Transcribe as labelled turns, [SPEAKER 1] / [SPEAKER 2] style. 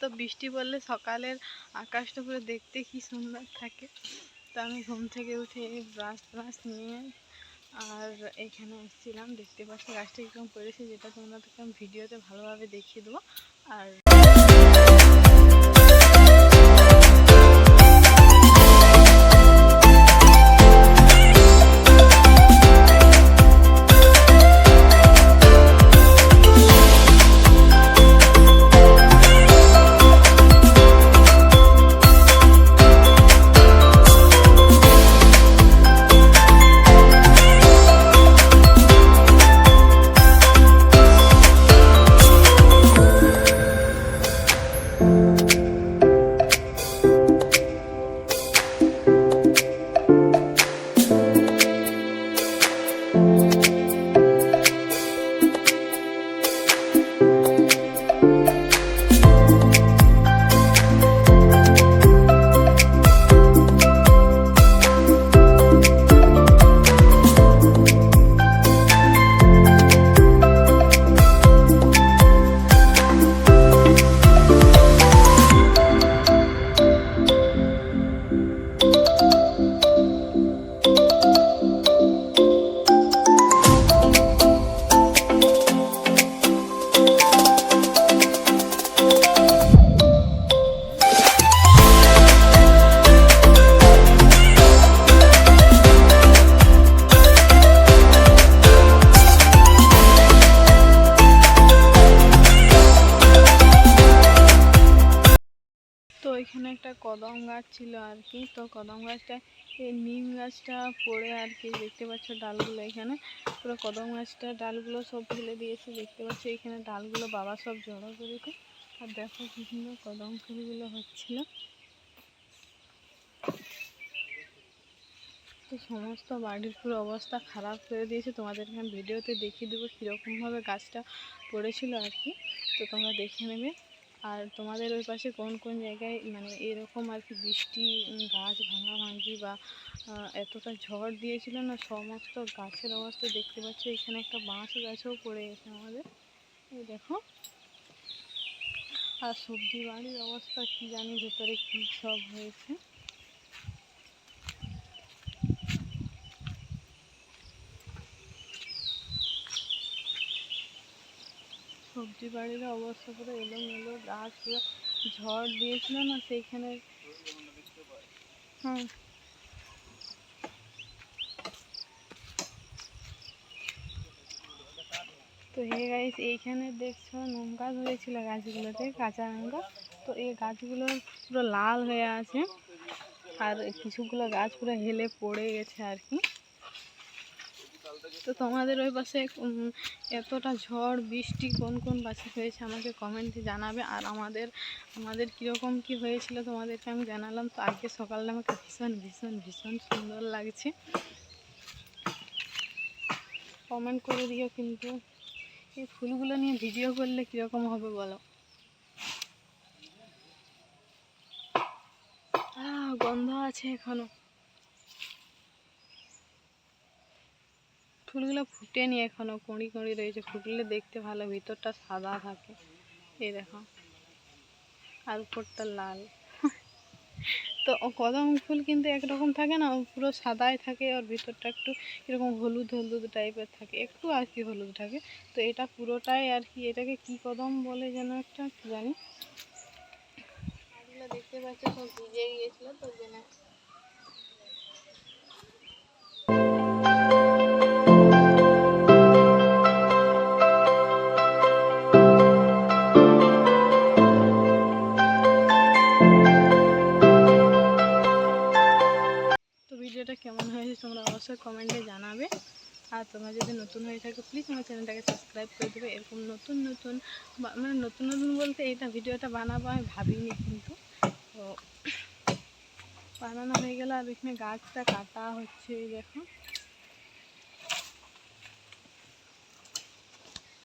[SPEAKER 1] তো বৃষ্টি পড়লে সকালের আকাশটা পুরো দেখতে কি সুন্দর থাকে। তো আমি ঘুম থেকে উঠে ব্রাশ নিয়ে আর এখানে এসেছিলাম। দেখতে পাচ্ছি গাছটা কীরকম পড়েছে, যেটা তোমাদেরকে আমি ভিডিওতে ভালোভাবে দেখিয়ে দেবো। আর তো এখানে একটা কদম গাছ ছিল আর কি। তো কদম গাছটা এই নিম গাছটা পড়ে আর কি, দেখতে পাচ্ছ ডালগুলো এখানে পুরো কদম গাছটা ডালগুলো সব ফেলে দিয়েছে। দেখতে পাচ্ছ এখানে ডালগুলো বাবা সব জড়ো করেছে। আর দেখো কি সুন্দর কদম ফুলগুলো হচ্ছিল। তো সমস্ত বাড়ির পুরো অবস্থা খারাপ করে দিয়েছে। তোমাদেরকে আমি ভিডিওতে দেখিয়ে দেবো কীরকমভাবে গাছটা পড়েছিল আর কি। তো তোমরা দেখে নেবে। আর তোমাদের ওই পাশে কোন কোন জায়গায় মানে এরকম আর কি বৃষ্টি গাছ ভাঙাভাঙি বা এতটা ঝড় দিয়েছিল না, সমস্ত গাছের অবস্থা দেখতে পাচ্ছ। এখানে একটা বাঁশ গাছও পড়ে গেছে আমাদের, এই দেখো। আর সবজি বাড়ির অবস্থা কি জানি ভেতরে কী সব হয়েছে। সবজি বাড়ির অবস্থা পুরো এলোমেলো, গাছ পুরো ঝড় দিয়েছিল না সেইখানে। হ্যাঁ, তো হে গাইস, এইখানে দেখছো লঙ্কা ধরেছিল গাছগুলোতে, কাঁচা লঙ্কা। তো এই গাছগুলো পুরো লাল হয়ে আছে আর কিছুগুলো গাছ পুরো হেলে পড়ে গেছে আর কি। তো তোমাদের ওই পাশে এতটা ঝড় বৃষ্টি কোন কোন পাশে হয়েছে আমাকে কমেন্টে জানাবে। আর আমাদের কীরকম কী হয়েছিল তোমাদেরকে আমি জানালাম। তো আজকে সকালে আমাকে ভীষণ ভীষণ ভীষণ সুন্দর লাগছে। কমেন্ট করে দিও কিন্তু এই ফুলগুলো নিয়ে ভিডিও করলে কীরকম হবে বলো। গন্ধ আছে এখনো, ফুলগুলো ফুটেনি এখনো, কুঁড়ি কুঁড়ি রয়েছে। ফুটলে দেখতে ভালো, ভিতরটা সাদা থাকে এই দেখো, আর উপরটা লাল। তো কদম ফুল কিন্তু একরকম থাকে না, পুরো সাদাই থাকে আর ভিতরটা একটু এরকম হলুদ হলুদ টাইপের থাকে, একটু আর কি হলুদ থাকে। তো এটা পুরোটাই আর কি, এটাকে কি কদম বলে যেন একটা, কি জানি। এগুলো দেখতে পাচ্ছ সব ভিজে গিয়েছিল তো জন্য। ভিডিওটা কেমন হয়েছে তোমরা অবশ্যই কমেন্টে জানাবে। আর তোমরা যদি নতুন হয়ে থাকো প্লিজ আমার চ্যানেলটাকে সাবস্ক্রাইব করে দেবে। এরকম নতুন নতুন মানে নতুন নতুন বলতে এটা ভিডিওটা বানাবো আমি ভাবিনি, কিন্তু তো বানানো হয়ে গেল। আর এখানে গাছটা কাটা হচ্ছে, এই দেখো।